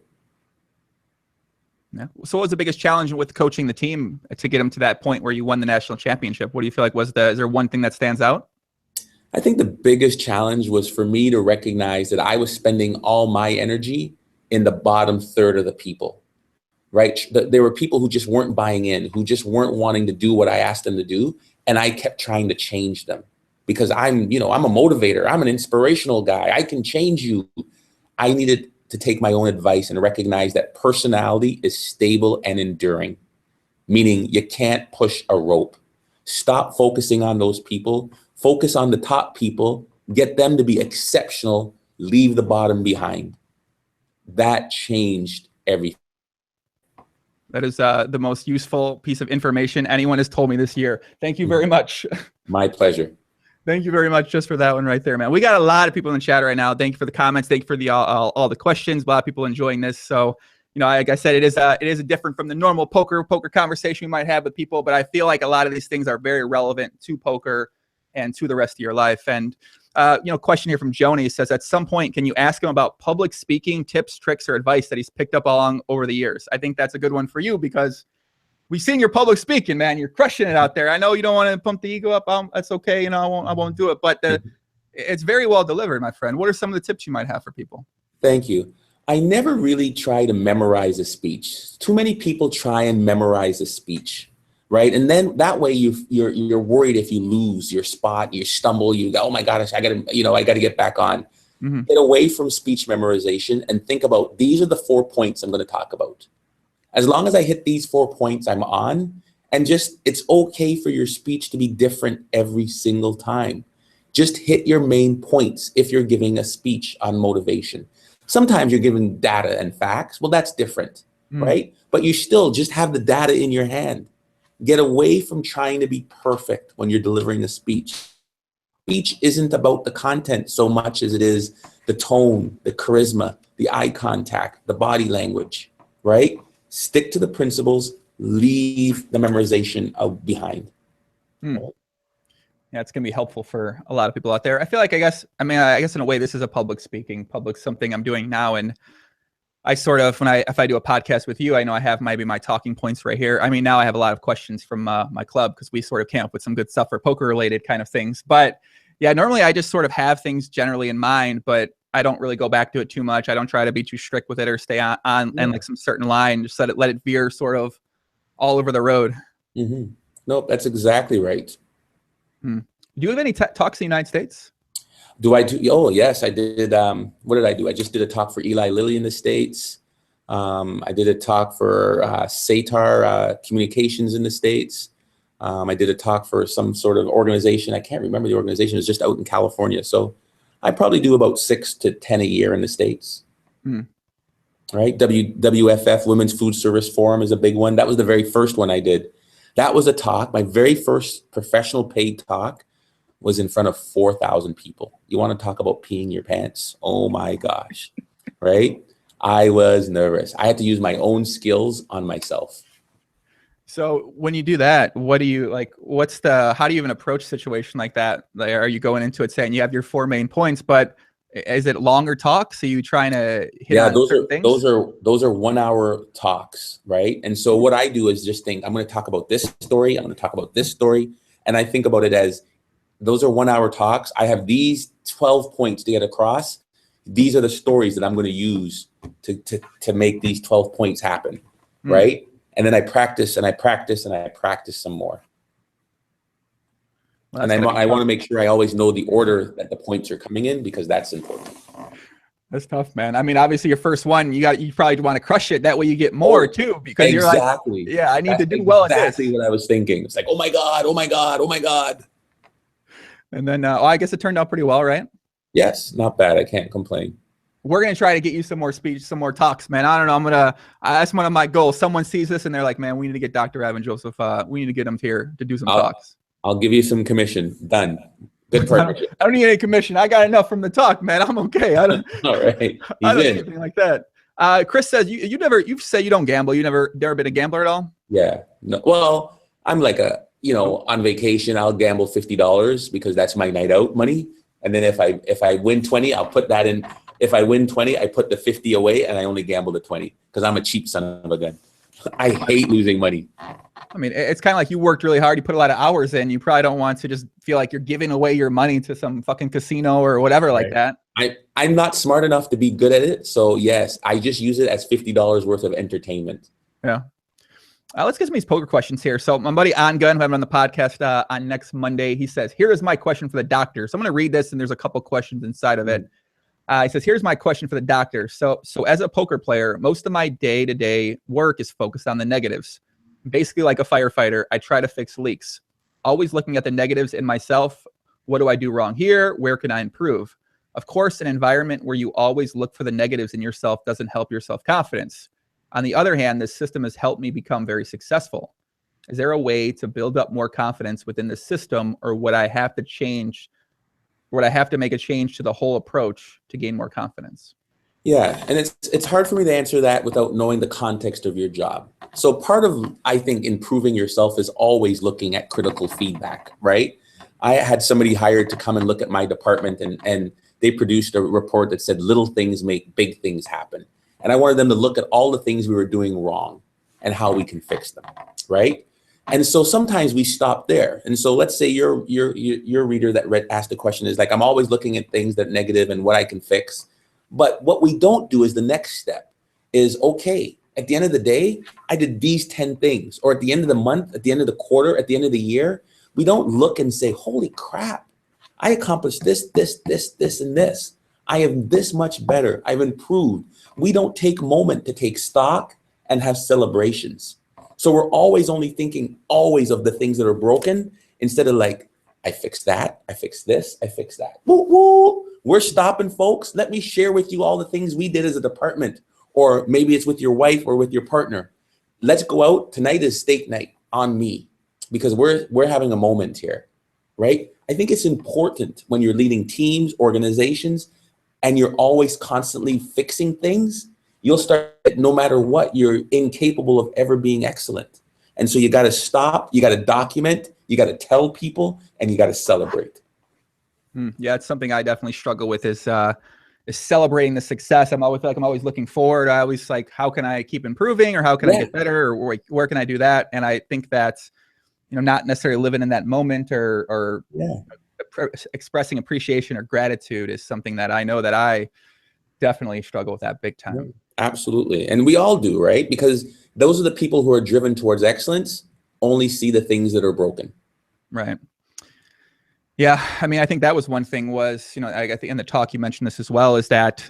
Yeah. So what was the biggest challenge with coaching the team to get them to that point where you won the national championship? What do you feel like is there one thing that stands out? I think the biggest challenge was for me to recognize that I was spending all my energy in the bottom third of the people, right? There were people who just weren't buying in, who just weren't wanting to do what I asked them to do. And I kept trying to change them because I'm a motivator. I'm an inspirational guy. I can change you. I needed to take my own advice and recognize that personality is stable and enduring, meaning you can't push a rope. Stop focusing on those people. Focus on the top people, get them to be exceptional, leave the bottom behind. That changed everything. That is the most useful piece of information anyone has told me this year. Thank you very much. My pleasure. Thank you very much just for that one right there, man. We got a lot of people in the chat right now. Thank you for the comments. Thank you for all the questions. A lot of people enjoying this. So, like I said, it is different from the normal poker conversation we might have with people, but I feel like a lot of these things are very relevant to poker and to the rest of your life. And, question here from Joni says, at some point, can you ask him about public speaking tips, tricks, or advice that he's picked up along over the years? I think that's a good one for you because we've seen your public speaking, man. You're crushing it out there. I know you don't want to pump the ego up. That's okay. I won't do it, but it's very well delivered, my friend. What are some of the tips you might have for people? Thank you. I never really try to memorize a speech. Too many people try and memorize a speech. right? And then that way you're worried if you lose your spot, you stumble, you go, oh my gosh, I gotta get back on. Mm-hmm. Get away from speech memorization and think about, these are the 4 points I'm going to talk about. As long as I hit these 4 points, I'm on. And just, it's okay for your speech to be different every single time. Just hit your main points if you're giving a speech on motivation. Sometimes you're giving data and facts. Well, that's different, right? But you still just have the data in your hand. Get away from trying to be perfect when you're delivering a speech. Speech isn't about the content so much as it is the tone, the charisma, the eye contact, the body language, right? Stick to the principles, leave the memorization behind. Yeah, it's going to be helpful for a lot of people out there. I feel like, I guess in a way, this is a public something I'm doing now. And I sort of, if I do a podcast with you, I know I have maybe my talking points right here. I mean, now I have a lot of questions from my club because we sort of came up with some good stuff for poker related kind of things. But yeah, normally I just sort of have things generally in mind, but I don't really go back to it too much. I don't try to be too strict with it or stay on and like some certain line, just let it veer sort of all over the road. Mm-hmm. Nope, that's exactly right. Do you have any talks in the United States? Do I do? Oh, yes, I did. What did I do? I just did a talk for Eli Lilly in the States. I did a talk for SATAR Communications in the States. I did a talk for some sort of organization. I can't remember the organization. It was just out in California. So I probably do about 6 to 10 a year in the States. Right? WFF, Women's Food Service Forum, is a big one. That was the very first one I did. That was a talk. My very first professional paid talk was in front of 4,000 people. You want to talk about peeing your pants? Oh my gosh, right? I was nervous. I had to use my own skills on myself. So when you do that, what do you like? How do you even approach a situation like that? Like, are you going into it saying you have your 4 main points, but is it longer talks? Are you trying to hit on certain things? Those are 1 hour talks, right? And so what I do is just think, I'm going to talk about this story. I'm going to talk about this story. And I think about it as, those are 1 hour talks. I have these 12 points to get across. These are the stories that I'm going to use to make these 12 points happen, right? And then I practice and I practice and I practice some more. Well, and I want to make sure I always know the order that the points are coming in, because that's important. That's tough, man. I mean, obviously your first one, you probably want to crush it. That way you get more too, because you're like, yeah, I need to do well at this. Exactly what I was thinking. It's like, oh my God, oh my God, oh my God. And then, I guess it turned out pretty well, right? Yes, not bad. I can't complain. We're going to try to get you some more speech, some more talks, man. I don't know. That's one of my goals. Someone sees this and they're like, man, we need to get Dr. Evan Joseph. We need to get him here to do some talks. I'll give you some commission. Done. Good partnership. I don't need any commission. I got enough from the talk, man. I'm okay. I don't. All right. I don't need anything like that. Chris says you say you don't gamble. You never been a gambler at all? Yeah. No. Well, I'm like on vacation, I'll gamble $50 because that's my night out money. And then if I win 20, I'll put that in. If I win 20, I put the 50 away and I only gamble the 20 because I'm a cheap son of a gun. I hate losing money. I mean, it's kind of like you worked really hard. You put a lot of hours in. You probably don't want to just feel like you're giving away your money to some fucking casino or whatever like that. I'm not smart enough to be good at it. So yes, I just use it as $50 worth of entertainment. Yeah. Let's get some of these poker questions here. So my buddy On Gun, who I'm on the podcast on next Monday, he says, here is my question for the doctor. So I'm going to read this, and there's a couple questions inside of it. He says, here's my question for the doctor. So as a poker player, most of my day-to-day work is focused on the negatives. Basically like a firefighter, I try to fix leaks. Always looking at the negatives in myself. What do I do wrong here? Where can I improve? Of course, an environment where you always look for the negatives in yourself doesn't help your self-confidence. On the other hand, this system has helped me become very successful. Is there a way to build up more confidence within the system, or would I have to change? Would I have to make a change to the whole approach to gain more confidence? Yeah, and it's hard for me to answer that without knowing the context of your job. So part of, I think, improving yourself is always looking at critical feedback, right? I had somebody hired to come and look at my department, and they produced a report that said little things make big things happen. And I wanted them to look at all the things we were doing wrong and how we can fix them, right? And so sometimes we stop there. And so let's say your reader that asked the question is like, I'm always looking at things that are negative and what I can fix. But what we don't do is the next step is, okay, at the end of the day, I did these 10 things. Or at the end of the month, at the end of the quarter, at the end of the year, we don't look and say, holy crap, I accomplished this, and this. I am this much better. I've improved. We don't take a moment to take stock and have celebrations. So we're always only thinking always of the things that are broken instead of like, I fixed that, I fixed this, I fixed that. Woo, woo. We're stopping, folks. Let me share with you all the things we did as a department, or maybe it's with your wife or with your partner. Let's go out. Tonight is steak night on me because we're having a moment here, right? I think it's important when you're leading teams, organizations, and you're always constantly fixing things, you'll start, no matter what, you're incapable of ever being excellent. And so you got to stop, you got to document, you got to tell people, and you got to celebrate. Yeah, it's something I definitely struggle with is celebrating the success. I'm always looking forward. I always like, how can I keep improving, or how can I get better, or where can I do that? And I think that's, not necessarily living in that moment or expressing appreciation or gratitude is something that I know that I definitely struggle with that big time. Absolutely. And we all do, right? Because those are the people who are driven towards excellence, only see the things that are broken. Right. Yeah. I mean, I think that was one thing was, I think in the talk you mentioned this as well, is that,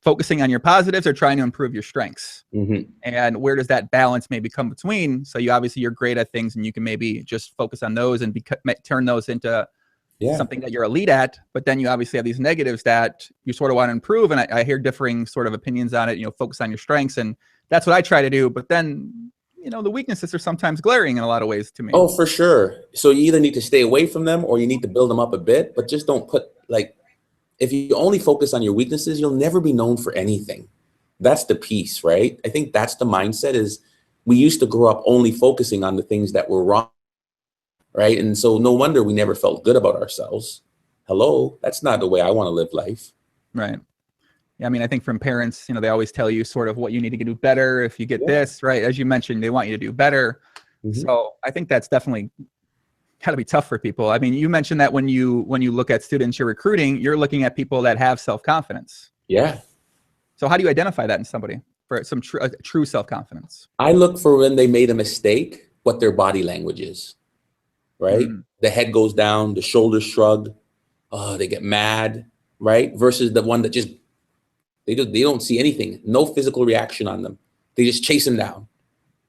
focusing on your positives or trying to improve your strengths. Mm-hmm. And where does that balance maybe come between? So you're great at things and you can maybe just focus on those and turn those into something that you're elite at, but then you obviously have these negatives that you sort of want to improve. And I hear differing sort of opinions on it, focus on your strengths. And that's what I try to do. But then, the weaknesses are sometimes glaring in a lot of ways to me. Oh, for sure. So you either need to stay away from them or you need to build them up a bit, but just don't put if you only focus on your weaknesses, you'll never be known for anything. That's the piece, right? I think that's the mindset is we used to grow up only focusing on the things that were wrong. Right. And so no wonder we never felt good about ourselves. Hello, that's not the way I want to live life. Right. Yeah, I mean, I think from parents, they always tell you sort of what you need to do better. If you get this, right, as you mentioned, they want you to do better. Mm-hmm. So I think that's definitely got to be tough for people. I mean, you mentioned that when you look at students you're recruiting, you're looking at people that have self-confidence. Yeah. So how do you identify that in somebody for some true self-confidence? I look for when they made a mistake, what their body language is. Right? The head goes down, the shoulders shrug. Oh, they get mad, right? Versus the one that just, they don't see anything, no physical reaction on them. They just chase them down.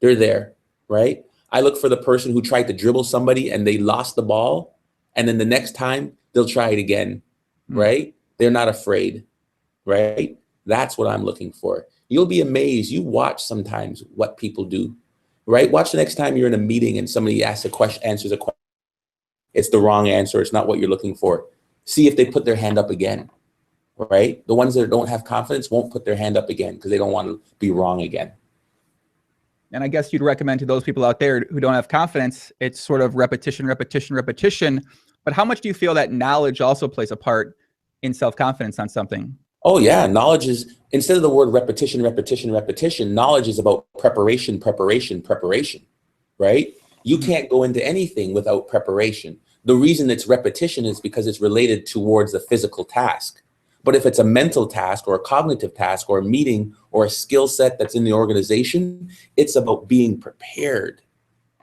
They're there, right? I look for the person who tried to dribble somebody and they lost the ball. And then the next time they'll try it again, right? They're not afraid, right? That's what I'm looking for. You'll be amazed. You watch sometimes what people do, right? Watch the next time you're in a meeting and somebody asks a question, answers a question. It's the wrong answer. It's not what you're looking for. See if they put their hand up again, right? The ones that don't have confidence won't put their hand up again because they don't want to be wrong again. And I guess you'd recommend to those people out there who don't have confidence, it's sort of repetition. But how much do you feel that knowledge also plays a part in self-confidence on something? Oh, yeah. Knowledge is, instead of the word repetition, knowledge is about preparation, right? You can't go into anything without preparation. The reason it's repetition is because it's related towards the physical task. But if it's a mental task or a cognitive task or a meeting or a skill set that's in the organization, it's about being prepared,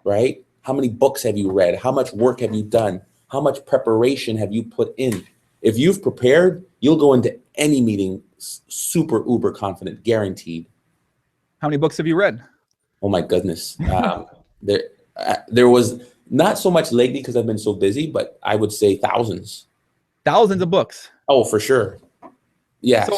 right? How many books have you read? How much work have you done? How much preparation have you put in? If you've prepared, you'll go into any meeting super uber confident, guaranteed. How many books have you read? Oh my goodness. There was not so much lately because I've been so busy, but I would say thousands. Thousands of books. Oh, for sure. Yes. So,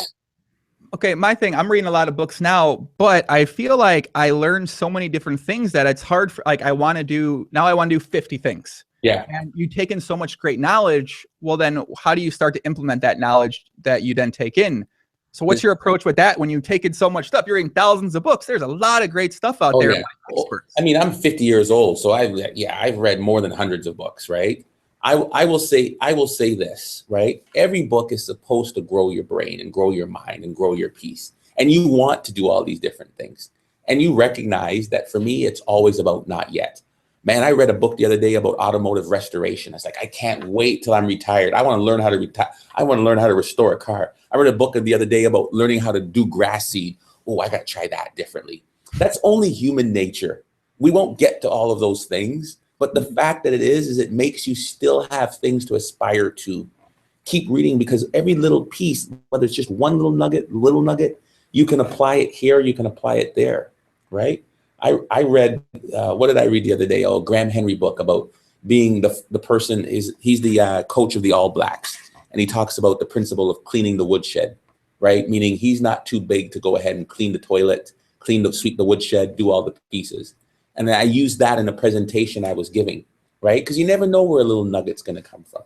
okay, my thing, I'm reading a lot of books now, but I feel like I learned so many different things that it's hard for, I want to do 50 things. Yeah. And you take in so much great knowledge. Well, then how do you start to implement that knowledge that you then take in? So what's your approach with that when you take in so much stuff? You're reading thousands of books. There's a lot of great stuff out there. Yeah. I mean, I'm 50 years old, so I've read more than hundreds of books, right? I will say this, right? Every book is supposed to grow your brain and grow your mind and grow your peace. And you want to do all these different things. And you recognize that for me, it's always about not yet. Man, I read a book the other day about automotive restoration. It's like, I can't wait till I'm retired. I want to learn how to retire. I want to learn how to restore a car. I read a book the other day about learning how to do grass seed. oh, I got to try that differently. That's only human nature. We won't get to all of those things, but the fact that it is it makes you still have things to aspire to. Keep reading, because every little piece, whether it's just one little nugget, you can apply it here, you can apply it there, right? I read, what did I read the other day? Oh, Graham Henry book about being the person he's the coach of the All Blacks. And he talks about the principle of cleaning the woodshed, right? Meaning he's not too big to go ahead and clean the toilet, sweep the woodshed, do all the pieces. And then I used that in a presentation I was giving, right? Because you never know where a little nugget's going to come from.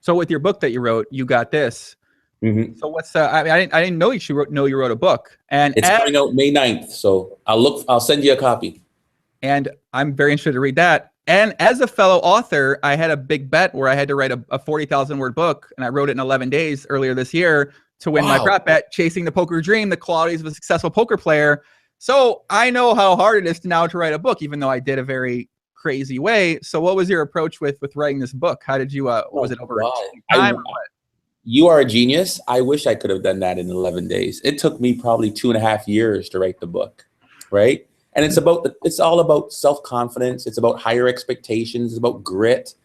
So with your book that you wrote, you got this. Mm-hmm. So what's I didn't know you wrote a book, and it's coming out May 9th. So I'll send you a copy. And I'm very interested to read that. And as a fellow author, I had a big bet where I had to write a 40,000 word book, and I wrote it in 11 days earlier this year to win my prop bet, Chasing the Poker Dream: The Qualities of a Successful Poker Player. So I know how hard it is now to write a book, even though I did a very crazy way. So what was your approach with writing this book? How did you, was it over time or what? You are a genius. I wish I could have done that in 11 days. It took me probably 2.5 years to write the book, right? And it's all about self-confidence. It's about higher expectations. It's about grit,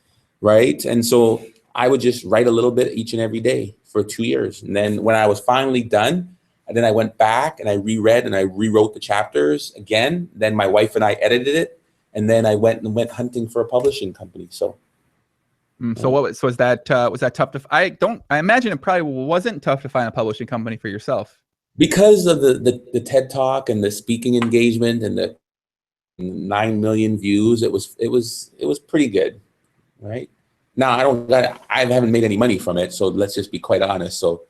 right? And so I would just write a little bit each and every day for 2 years. And then when I was finally done, and then I went back and I reread and I rewrote the chapters again. Then my wife and I edited it. And then I went hunting for a publishing company. So. So was that tough to? I imagine it probably wasn't tough to find a publishing company for yourself. Because of the TED Talk and the speaking engagement and the 9 million views, it was pretty good, right? Now I haven't made any money from it, so let's just be quite honest. So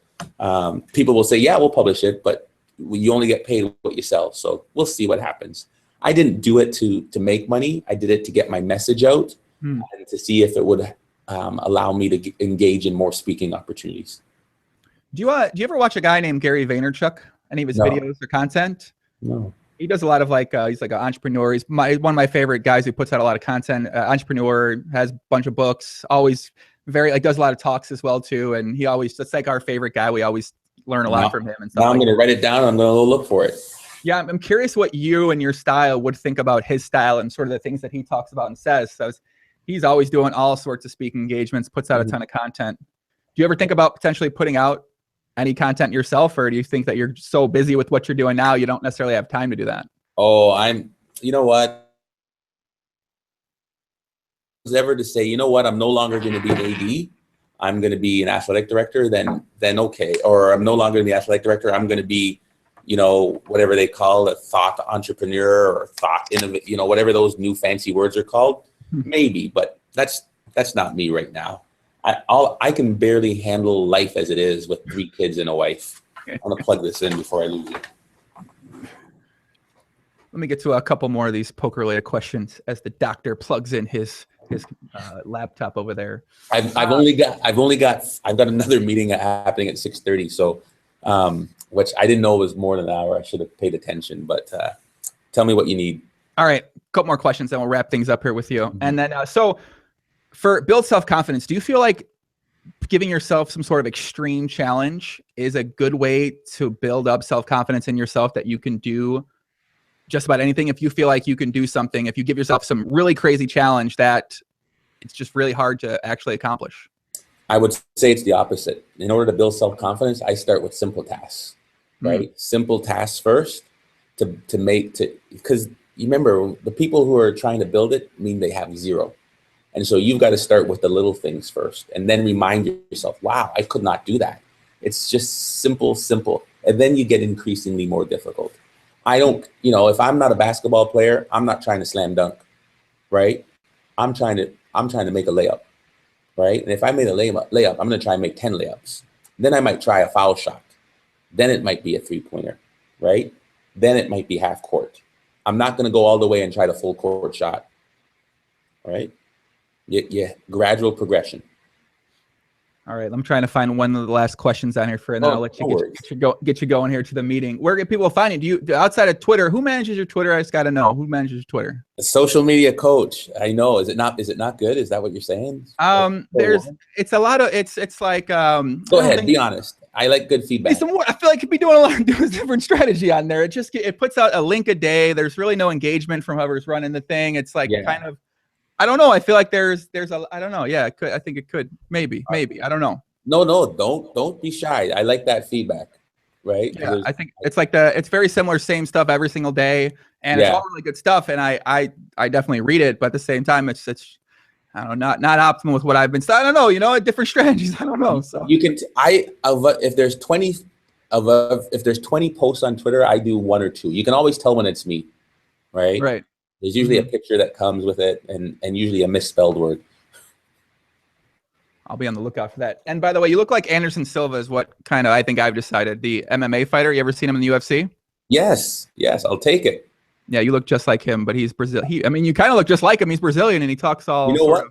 people will say, yeah, we'll publish it, but you only get paid what you sell. So we'll see what happens. I didn't do it to make money. I did it to get my message out and to see if it would allow me to engage in more speaking opportunities. Do you ever watch a guy named Gary Vaynerchuk? Any of his videos or content? No. He does a lot of he's like an entrepreneur. He's one of my favorite guys who puts out a lot of content. Entrepreneur, has a bunch of books. Always does a lot of talks as well too. And that's like our favorite guy. We always learn a lot from him. And stuff. Now I'm going to write it down. I'm going to look for it. Yeah, I'm curious what you and your style would think about his style and sort of the things that he talks about and says. So he's always doing all sorts of speaking engagements, puts out a ton of content. Do you ever think about potentially putting out any content yourself, or do you think that you're so busy with what you're doing now, you don't necessarily have time to do that? Oh, you know what? I was ever to say, you know what, I'm no longer going to be an AD. I'm going to be an athletic director, then okay. Or I'm no longer going to be an athletic director. I'm going to be, whatever they call a thought entrepreneur or thought innovative, whatever those new fancy words are called. Maybe, but that's not me right now. I can barely handle life as it is with 3 kids and a wife. I'm gonna plug this in before I lose you. Let me get to a couple more of these poker-related questions as the doctor plugs in his laptop over there. I've got another meeting happening at 6:30. So, which I didn't know was more than an hour. I should have paid attention. But tell me what you need. All right, a couple more questions, then we'll wrap things up here with you. And then, so for build self-confidence, do you feel like giving yourself some sort of extreme challenge is a good way to build up self-confidence in yourself, that you can do just about anything? If you feel like you can do something, if you give yourself some really crazy challenge that it's just really hard to actually accomplish? I would say it's the opposite. In order to build self-confidence, I start with simple tasks, right? Simple tasks first because you remember, the people who are trying to build it mean they have zero. And so you've got to start with the little things first and then remind yourself, wow, I could not do that. It's just simple. And then you get increasingly more difficult. If I'm not a basketball player, I'm not trying to slam dunk, right? I'm trying to make a layup, right? And if I made a layup, I'm going to try and make 10 layups. Then I might try a foul shot. Then it might be a 3-pointer, right? Then it might be half court. I'm not going to go all the way and try the full court shot, right? Yeah, gradual progression. All right, I'm trying to find one of the last questions on here and then I'll let you get you going here to the meeting. Where can people find it? Do you, outside of Twitter, who manages your Twitter? I just got to know, who manages your Twitter? A social media coach. I know. Is it not good? Is that what you're saying? It's a lot of, it's like, go ahead, be honest. I like good feedback. Some more. I feel like it could be doing a lot, doing a different strategy on there. It puts out a link a day. There's really no engagement from whoever's running the thing. It's like kind of, I don't know. I feel like there's I don't know. Yeah, it could. I think it could. Maybe. I don't know. No, don't be shy. I like that feedback. Right? Yeah, I think it's like it's very similar, same stuff every single day, and it's all really good stuff. And I definitely read it, but at the same time, it's I don't know, not optimal with what I've been. I don't know, different strategies. I don't know. So you can if there's 20 if there's 20 posts on Twitter, I do 1 or 2. You can always tell when it's me, right? Right. There's usually a picture that comes with it, and usually a misspelled word. I'll be on the lookout for that. And by the way, you look like Anderson Silva is what kind of I think I've decided. The MMA fighter. You ever seen him in the UFC? Yes, I'll take it. Yeah, you look just like him, but he's Brazil. I mean, you kind of look just like him. He's Brazilian, and he talks all. You know what?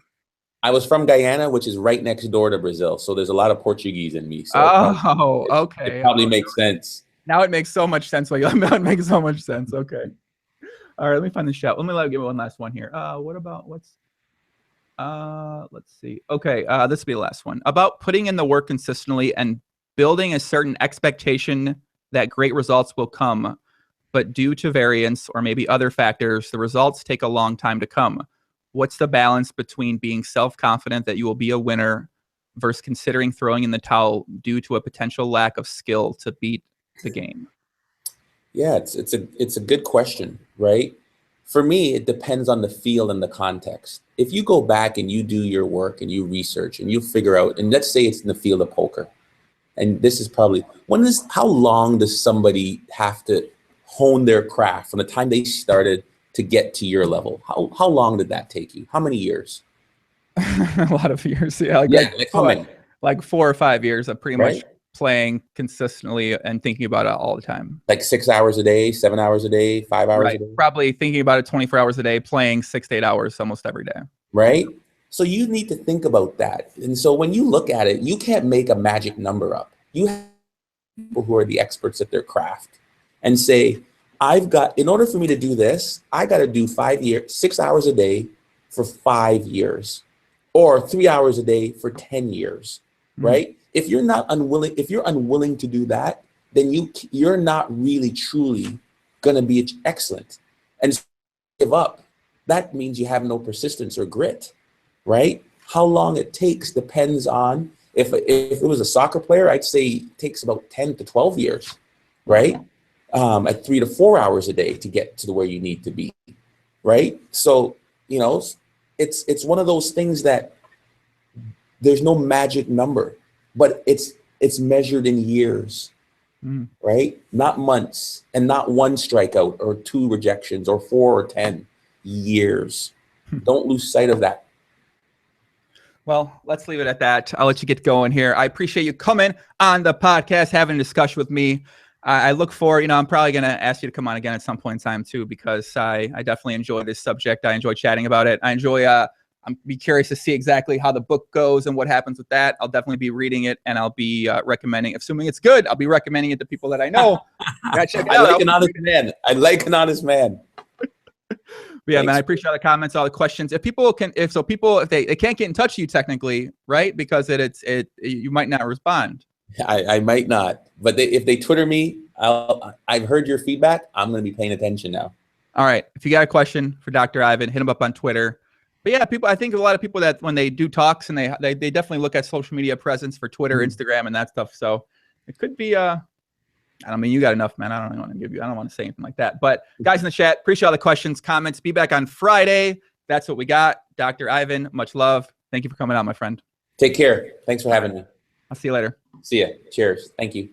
I was from Guyana, which is right next door to Brazil, so there's a lot of Portuguese in me. So okay. It probably makes sense. Now it makes so much sense. It makes so much sense. Okay. All right, let me find the shot. Let me give it one last one here. Let's see. Okay, this will be the last one. About putting in the work consistently and building a certain expectation that great results will come, but due to variance or maybe other factors, the results take a long time to come. What's the balance between being self-confident that you will be a winner versus considering throwing in the towel due to a potential lack of skill to beat the game? Yeah, it's a good question, right? For me, it depends on the field and the context. If you go back and you do your work and you research and you figure out, and let's say it's in the field of poker, and this is probably, how long does somebody have to hone their craft from the time they started to get to your level? How long did that take you? How many years? A lot of years. Yeah. Like 4 or 5 years of pretty much playing consistently and thinking about it all the time. Like 6 hours a day, 7 hours a day, 5 hours a day? Probably thinking about it 24 hours a day, playing 6 to 8 hours almost every day. Right? So you need to think about that. And so when you look at it, you can't make a magic number up. You have people who are the experts at their craft and say, in order for me to do this, I got to do 6 hours a day for 5 years, or 3 hours a day for 10 years, right? If you're unwilling to do that, then you're not really truly going to be excellent. And give up, that means you have no persistence or grit, right? How long it takes depends on, if it was a soccer player, I'd say it takes about 10 to 12 years, right? At 3 to 4 hours a day to get to where you need to be, right? So, it's one of those things that there's no magic number, but it's measured in years, right? Not months, and not 1 strikeout or 2 rejections or 4 or 10 years. Don't lose sight of that. Well, let's leave it at that. I'll let you get going here. I appreciate you coming on the podcast, having a discussion with me. I look forward, I'm probably going to ask you to come on again at some point in time too, because I definitely enjoy this subject. I enjoy chatting about it. I enjoy, I'm be curious to see exactly how the book goes and what happens with that. I'll definitely be reading it, and I'll be recommending, assuming it's good, I'll be recommending it to people that I know. Check it out. I like an honest man. Yeah, man, I appreciate all the comments, all the questions. If people can't get in touch with you technically, right? Because you might not respond. I might not, but if they Twitter me, I've heard your feedback. I'm going to be paying attention now. All right. If you got a question for Dr. Ivan, hit him up on Twitter. But yeah, I think a lot of people that when they do talks and they definitely look at social media presence for Twitter, Instagram, and that stuff. So it could be, I mean, you got enough, man. I don't want to say anything like that. But guys in the chat, appreciate all the questions, comments. Be back on Friday. That's what we got. Dr. Ivan, much love. Thank you for coming out, my friend. Take care. Thanks for having me. I'll see you later. See ya. Cheers. Thank you.